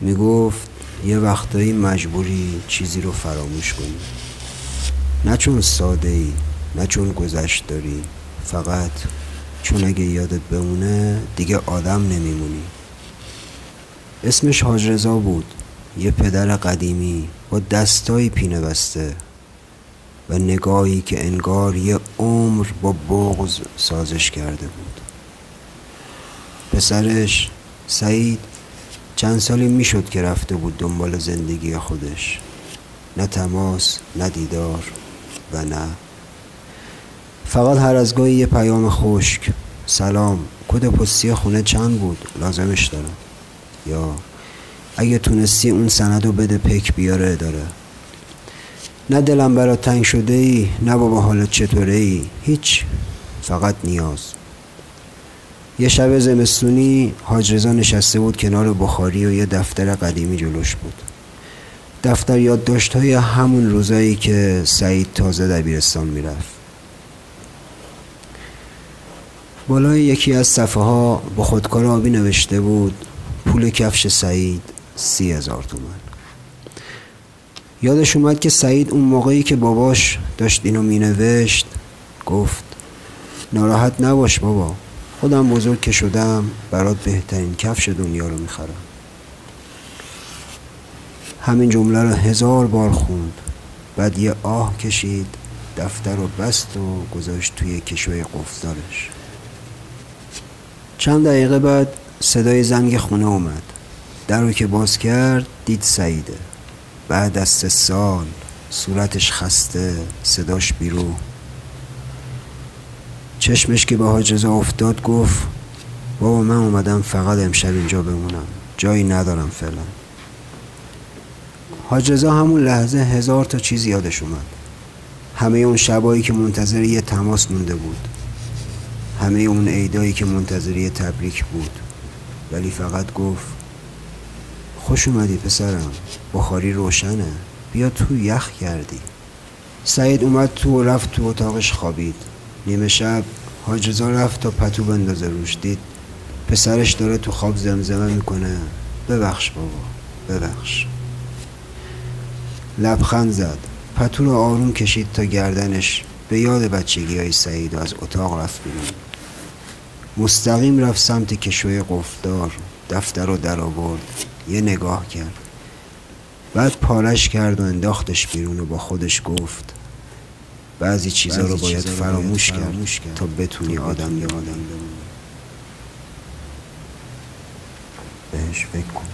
میگفت یه وقتایی مجبوری چیزی رو فراموش کنی، نه چون ساده ای، نه چون گذشت داری، فقط چون اگه یادت بمونه دیگه آدم نمیمونی. اسمش حاج رضا بود، یه پدر قدیمی با دستایی پینه بسته و نگاهی که انگار یه عمر با بغض سازش کرده بود. پسرش سعید چند سالی میشد که رفته بود دنبال زندگی خودش، نه تماس، نه دیدار و نه، فقط هر از گاهی یه پیام خشک: سلام، کد پستی خونه چند بود؟ لازمش دارم. یا اگه تونستی اون سندو بده پک بیاره اداره. نه دلم برات تنگ شده ای، نه بابا حالت چطوره ای، هیچ، فقط نیاز. یه شب زمستونی حاج رضا نشسته بود کنار بخاری و یه دفتر قدیمی جلوش بود. دفتر یادداشت‌های همون روزایی که سعید تازه دبیرستان میرفت. بالای یکی از صفحه ها با خودکار آبی نوشته بود پول کفش سعید 30,000 تومان. یادش اومد که سعید اون موقعی که باباش داشت اینو مینوشت گفت ناراحت نباش بابا، خودم بزرگ که شدم برات بهترین کفش دنیا رو میخرم. همین جمله رو 1000 بار خوند، بعد یه آه کشید، دفتر رو بست و گذاشت توی کشوی قفلدارش. چند دقیقه بعد صدای زنگ خونه اومد. در رو که باز کرد دید سعیده. بعد از 3 سال، صورتش خسته، صداش بیرو. چشمش که به حاج رضا افتاد گفت بابا من اومدم فقط امشب اینجا بمونم، جایی ندارم فعلا. حاج رضا همون لحظه 1000 تا چیز یادش اومد. همه اون شبایی که منتظر یه تماس مونده بود، همه اون عیدایی که منتظر یه تبریک بود، ولی فقط گفت خوش اومدی پسرم، بخاری روشنه، بیا تو، یخ کردی. سعید اومد تو و رفت تو اتاقش خوابید. نیمه شب حاج رضا رفت تا پتو بندازه روش، دید پسرش داره تو خواب زمزمه میکنه ببخش بابا، ببخش. لبخند زد، پتو رو آروم کشید تا گردنش به یاد بچگی های سعید و از اتاق رفت بیرون. مستقیم رفت سمت کشوی قفلدار، دفتر رو در آورد، یه نگاه کرد، بعد پارش کرد و انداختش بیرون و با خودش گفت بعضی چیزا رو باید فراموش کرد تا بتونی آدم بمونی. بهش فکر کن.